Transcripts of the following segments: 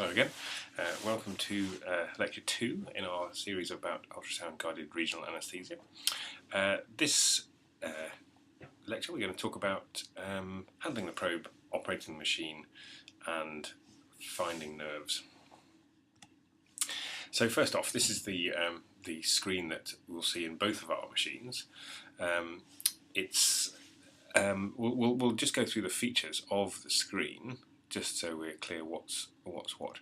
Hello again. Welcome to lecture 2 in our series about ultrasound guided regional anaesthesia. This lecture we're going to talk about handling the probe, operating the machine and finding nerves. So first off, this is the screen that we'll see in both of our machines. We'll just go through the features of the screen just so we're clear what's what.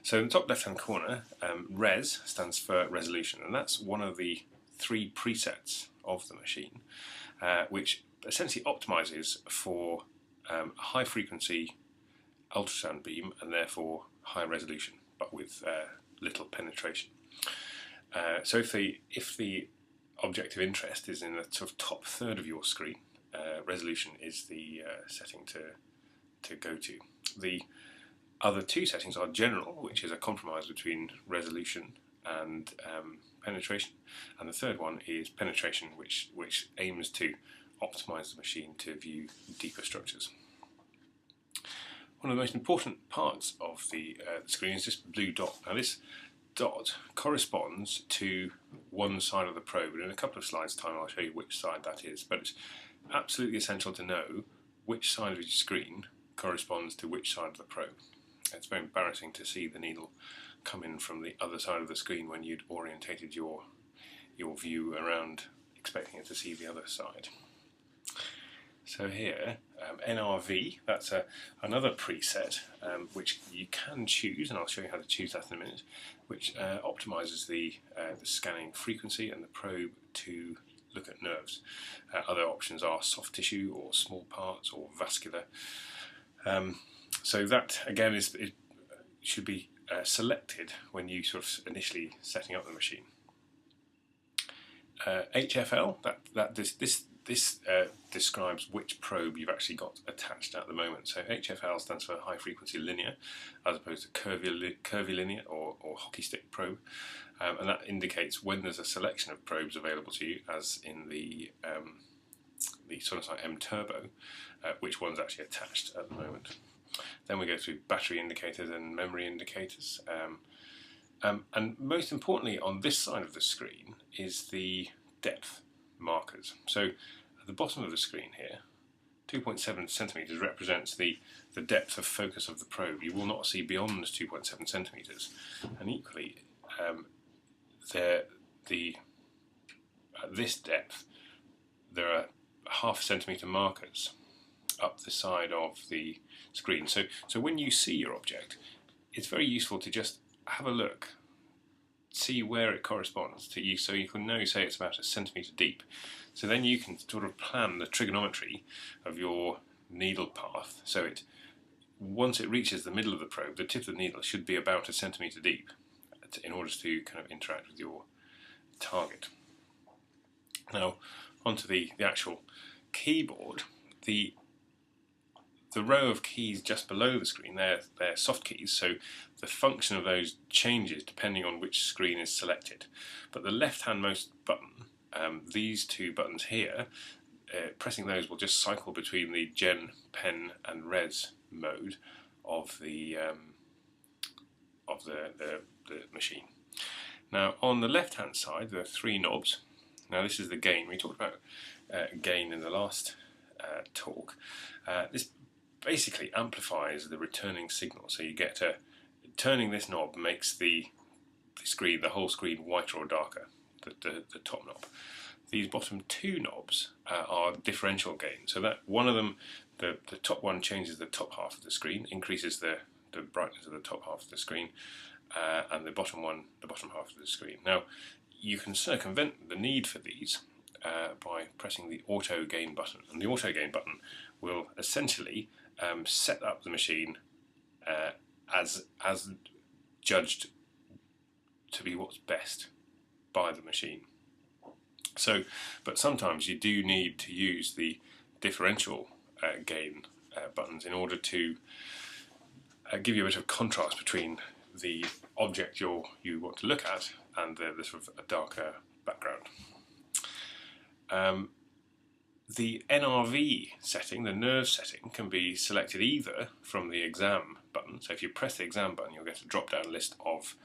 So in the top left hand corner, res stands for resolution, and that's one of the 3 presets of the machine, which essentially optimizes for a high frequency ultrasound beam and therefore high resolution, but with little penetration. So if the object of interest is in the sort of top third of your screen, resolution is the setting to go to. The other 2 settings are general, which is a compromise between resolution and penetration, and the third one is penetration, which aims to optimize the machine to view deeper structures. One of the most important parts of the screen is this blue dot. Now this dot corresponds to one side of the probe, and in a couple of slides time I'll show you which side that is, but it's absolutely essential to know which side of your screen corresponds to which side of the probe. It's very embarrassing to see the needle come in from the other side of the screen when you'd orientated your view around expecting it to see the other side. So here, NRV, that's another preset which you can choose, and I'll show you how to choose that in a minute, which optimizes the scanning frequency and the probe to look at nerves. Other options are soft tissue or small parts or vascular. So that again it should be selected when you sort of initially setting up the machine. HFL, this describes which probe you've actually got attached at the moment. So HFL stands for high frequency linear, as opposed to curvilinear or hockey stick probe, and that indicates when there's a selection of probes available to you, as in the Sonosite M Turbo, which one's actually attached at the moment. Then we go through battery indicators and memory indicators, and most importantly on this side of the screen is the depth markers. So at the bottom of the screen here, 2.7 centimeters represents the depth of focus of the probe. You will not see beyond 2.7 centimeters, and equally at this depth there are half centimeter markers up the side of the screen. So when you see your object, it's very useful to just have a look, see where it corresponds to you, so you can know, say it's about 1 centimeter deep. So then you can sort of plan the trigonometry of your needle path, so once it reaches the middle of the probe, the tip of the needle should be about 1 centimeter deep in order to kind of interact with your target. Now onto the actual keyboard. The row of keys just below the screen, they're soft keys, so the function of those changes depending on which screen is selected. But the left-handmost button, these 2 buttons here, pressing those will just cycle between the gen, pen and res mode of the machine. Now on the left-hand side there are 3 knobs. Now this is the gain. We talked about gain in the last talk. This basically amplifies the returning signal, so you get turning this knob makes the whole screen whiter or darker, the top knob. These bottom 2 knobs are differential gain, so that one of them, the top one, changes the top half of the screen, increases the brightness of the top half of the screen, and the bottom one, the bottom half of the screen. Now you can circumvent the need for these by pressing the auto gain button, and the auto gain button will essentially set up the machine as judged to be what's best by the machine. So, but sometimes you do need to use the differential gain buttons in order to give you a bit of contrast between the object you want to look at and the sort of a darker background. The NRV setting, the nerve setting, can be selected either from the exam button. So if you press the exam button, you'll get a drop-down list of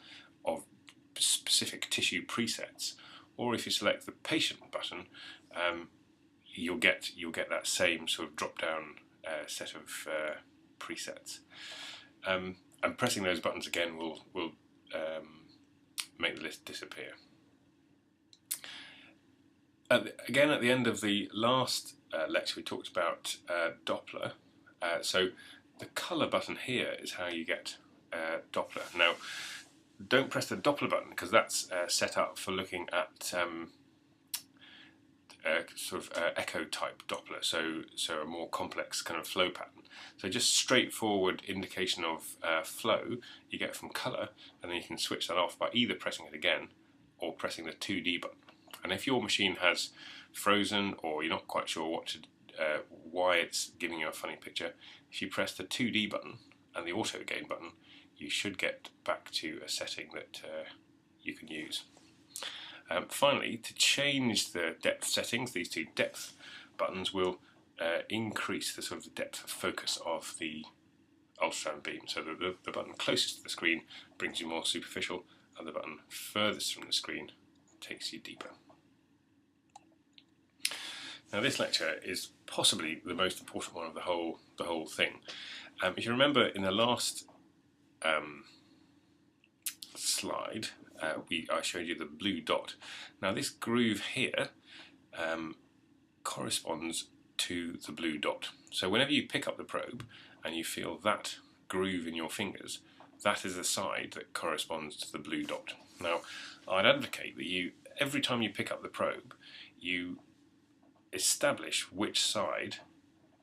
specific tissue presets. Or if you select the patient button, you'll get that same sort of drop-down set of presets. And pressing those buttons again will make the list disappear. Again, at the end of the last lecture, we talked about Doppler. So the colour button here is how you get Doppler. Now, don't press the Doppler button because that's set up for looking at echo type Doppler, so a more complex kind of flow pattern. So just straightforward indication of flow you get from colour, and then you can switch that off by either pressing it again or pressing the 2D button. And if your machine has frozen or you're not quite sure why it's giving you a funny picture, if you press the 2D button and the auto gain button, you should get back to a setting that you can use. Finally, to change the depth settings, these two depth buttons will increase the sort of depth of focus of the ultrasound beam. So the button closest to the screen brings you more superficial, and the button furthest from the screen takes you deeper. Now, this lecture is possibly the most important one of the whole thing. If you remember, in the last slide, I showed you the blue dot. Now, this groove here corresponds to the blue dot. So whenever you pick up the probe and you feel that groove in your fingers, that is the side that corresponds to the blue dot. Now, I'd advocate that every time you pick up the probe, you establish which side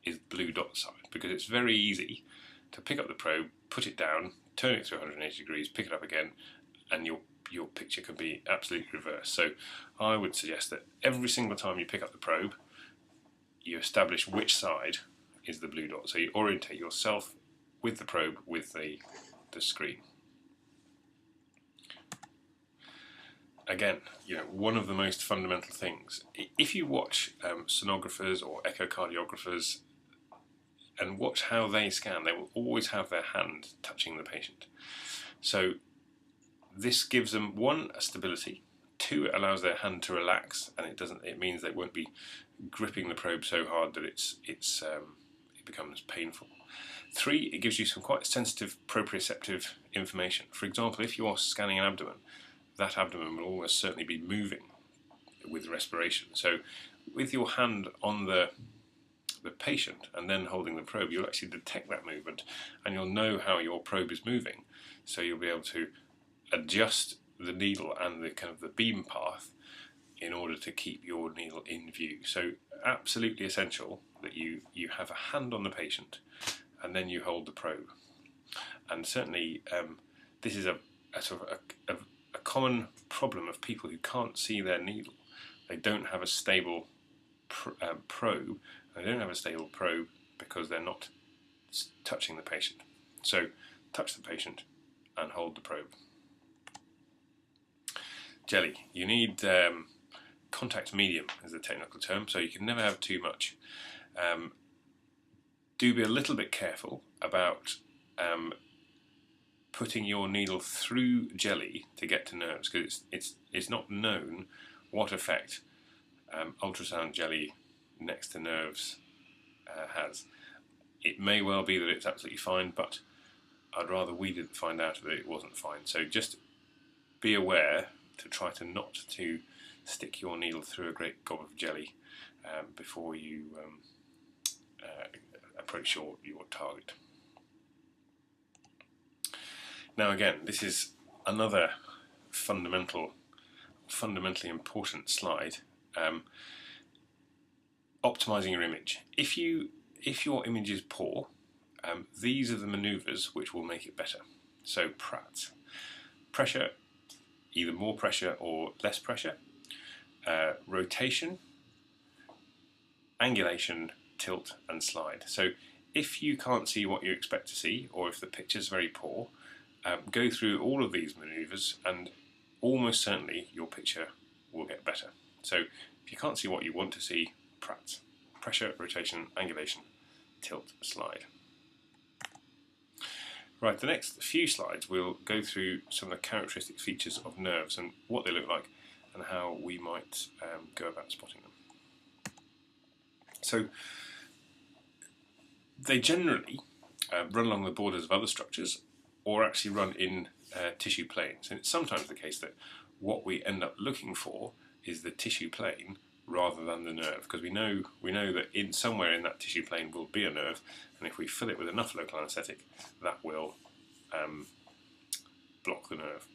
is blue dot side, because it's very easy to pick up the probe, put it down, turn it through 180 degrees, pick it up again, and your picture can be absolutely reversed. So I would suggest that every single time you pick up the probe, you establish which side is the blue dot. So you orientate yourself with the probe with the screen. Again, one of the most fundamental things, if you watch sonographers or echocardiographers and watch how they scan, they will always have their hand touching the patient. So this gives them, one, a stability, two, it allows their hand to relax, and it means they won't be gripping the probe so hard that it becomes painful. Three, it gives you some quite sensitive proprioceptive information. For example, if you're scanning an abdomen, that abdomen will almost certainly be moving with respiration. So with your hand on the patient and then holding the probe, you'll actually detect that movement, and you'll know how your probe is moving. So you'll be able to adjust the needle and the beam path in order to keep your needle in view. So absolutely essential that you have a hand on the patient and then you hold the probe. And certainly this is a common problem of people who can't see their needle. They don't have a stable probe. They don't have a stable probe because they're not touching the patient. So touch the patient and hold the probe. Jelly. You need contact medium is the technical term, so you can never have too much. Do be a little bit careful about putting your needle through jelly to get to nerves, because it's not known what effect ultrasound jelly next to nerves has. It may well be that it's absolutely fine, but I'd rather we didn't find out that it wasn't fine. So just be aware to try to not to stick your needle through a great gob of jelly before you approach your target. Now again, this is another fundamentally important slide. Optimizing your image. If your image is poor, these are the maneuvers which will make it better. So Pratt. Pressure, either more pressure or less pressure. Rotation, angulation, tilt and slide. So if you can't see what you expect to see, or if the picture's very poor, go through all of these maneuvers and almost certainly your picture will get better. So if you can't see what you want to see, Pratt. pressure, rotation, angulation, tilt, slide. Right, the next few slides we'll go through some of the characteristic features of nerves and what they look like and how we might go about spotting them. So they generally run along the borders of other structures or actually run in tissue planes. And it's sometimes the case that what we end up looking for is the tissue plane rather than the nerve, because we know that in somewhere in that tissue plane will be a nerve, and if we fill it with enough local anaesthetic, that will block the nerve.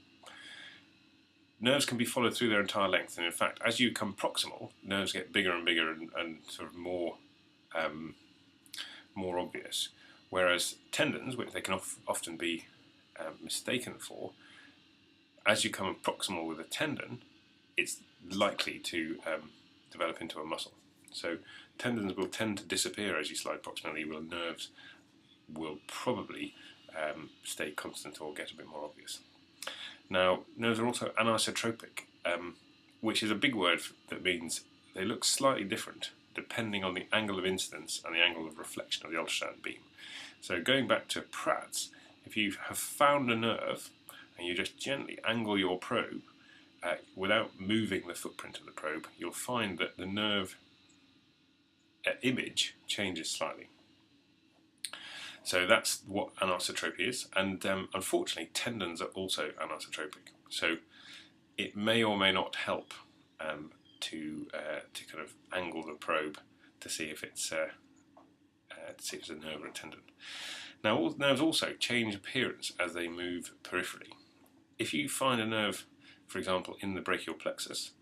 Nerves can be followed through their entire length, and in fact, as you come proximal, nerves get bigger and bigger and sort of more obvious. Whereas tendons, which they can often be mistaken for, as you come proximal with a tendon, it's likely to develop into a muscle. So tendons will tend to disappear as you slide proximally, while nerves will probably stay constant or get a bit more obvious. Now, nerves are also anisotropic, which is a big word that means they look slightly different depending on the angle of incidence and the angle of reflection of the ultrasound beam. So going back to Pratt's, if you have found a nerve and you just gently angle your probe without moving the footprint of the probe, you'll find that the nerve image changes slightly. So that's what anisotropy is, and unfortunately tendons are also anisotropic. So it may or may not help to kind of angle the probe to see if it's a nerve or a tendon. Now, all nerves also change appearance as they move peripherally. If you find a nerve, for example, in the brachial plexus,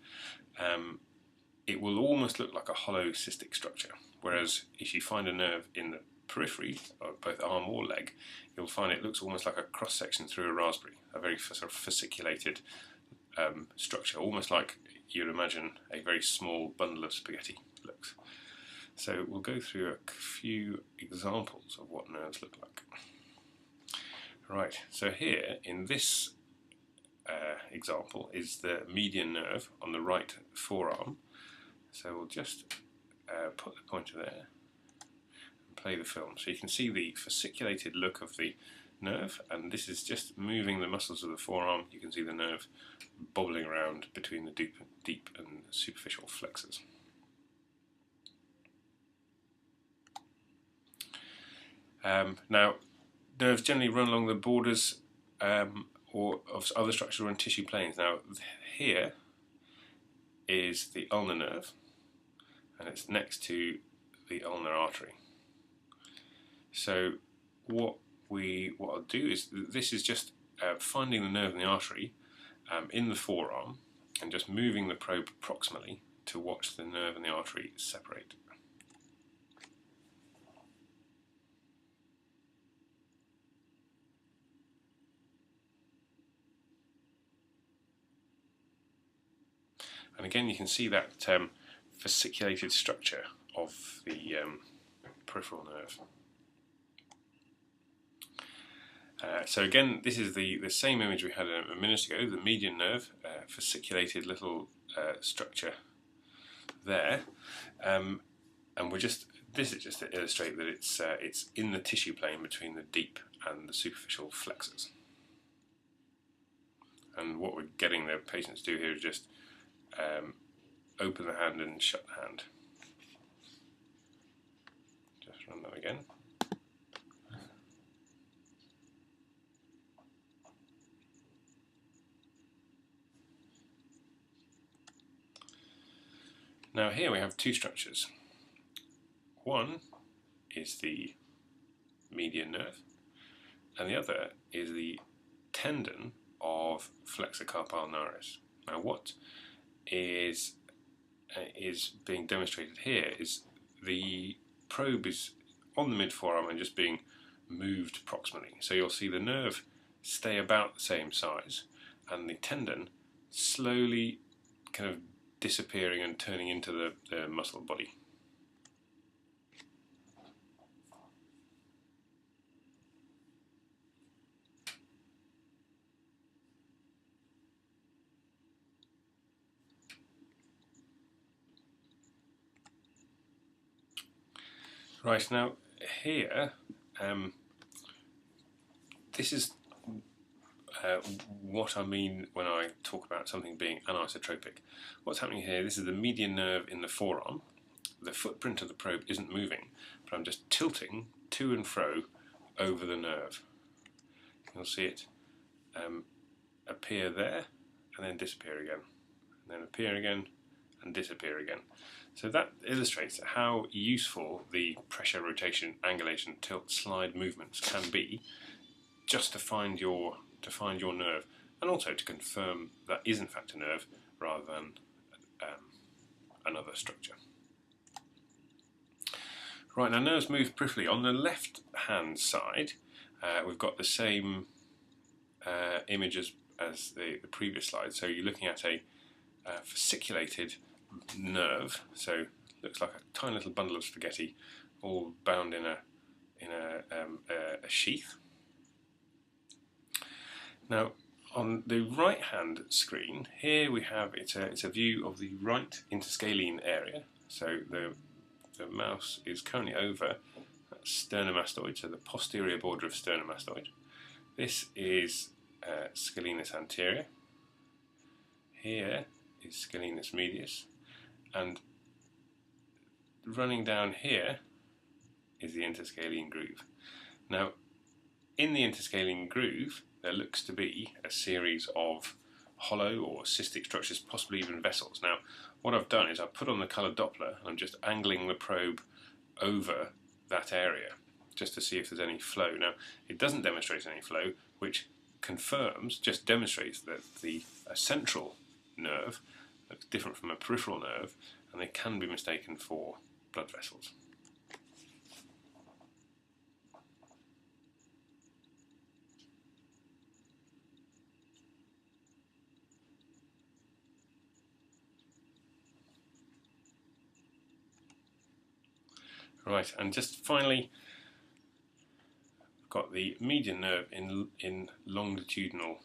it will almost look like a hollow cystic structure, whereas if you find a nerve in the periphery, of both arm or leg, you'll find it looks almost like a cross-section through a raspberry, a very sort of fasciculated structure, almost like you'd imagine a very small bundle of spaghetti looks. So we'll go through a few examples of what nerves look like. Right, so here in this example is the median nerve on the right forearm. So we'll just put the pointer there and play the film. So you can see the fasciculated look of the nerve, and this is just moving the muscles of the forearm. You can see the nerve bobbling around between the deep and superficial flexors. Now, nerves generally run along the borders or of other structures or in tissue planes. Now, here is the ulnar nerve, and it's next to the ulnar artery. So what I'll do is, this is just finding the nerve and the artery in the forearm and just moving the probe proximally to watch the nerve and the artery separate. And again, you can see that fasciculated structure of the peripheral nerve. So again, this is the same image we had a minute ago, the median nerve, fasciculated little structure there, and this is just to illustrate that it's in the tissue plane between the deep and the superficial flexors. And what we're getting the patients to do here is just open the hand and shut the hand. Just run that again. Now here we have two structures. One is the median nerve, and the other is the tendon of flexor carpi ulnaris. Now what is being demonstrated here is the probe is on the mid forearm and just being moved proximally. So you'll see the nerve stay about the same size and the tendon slowly kind of disappearing and turning into the muscle body. Right, now here, this is what I mean when I talk about something being anisotropic. What's happening here, this is the median nerve in the forearm. The footprint of the probe isn't moving, but I'm just tilting to and fro over the nerve. You'll see it appear there and then disappear again, and then appear again and disappear again. So that illustrates how useful the pressure, rotation, angulation, tilt, slide movements can be, just to find your nerve, and also to confirm that is in fact a nerve rather than another structure. Right, now nerves move peripherally. On the left hand side, we've got the same image as the previous slide. So you're looking at a fasciculated nerve, so looks like a tiny little bundle of spaghetti, all bound in a sheath. Now, on the right-hand screen, here we have it's a view of the right interscalene area. So the mouse is currently over sternomastoid, so the posterior border of sternomastoid. This is scalenus anterior. Here is scalenus medius, and running down here is the interscalene groove. Now, in the interscalene groove, there looks to be a series of hollow or cystic structures, possibly even vessels. Now, what I've done is I've put on the colour Doppler, and I'm just angling the probe over that area, just to see if there's any flow. Now, it doesn't demonstrate any flow, which demonstrates that the central nerve looks different from a peripheral nerve, and they can be mistaken for blood vessels. Right, and just finally, we've got the median nerve in longitudinal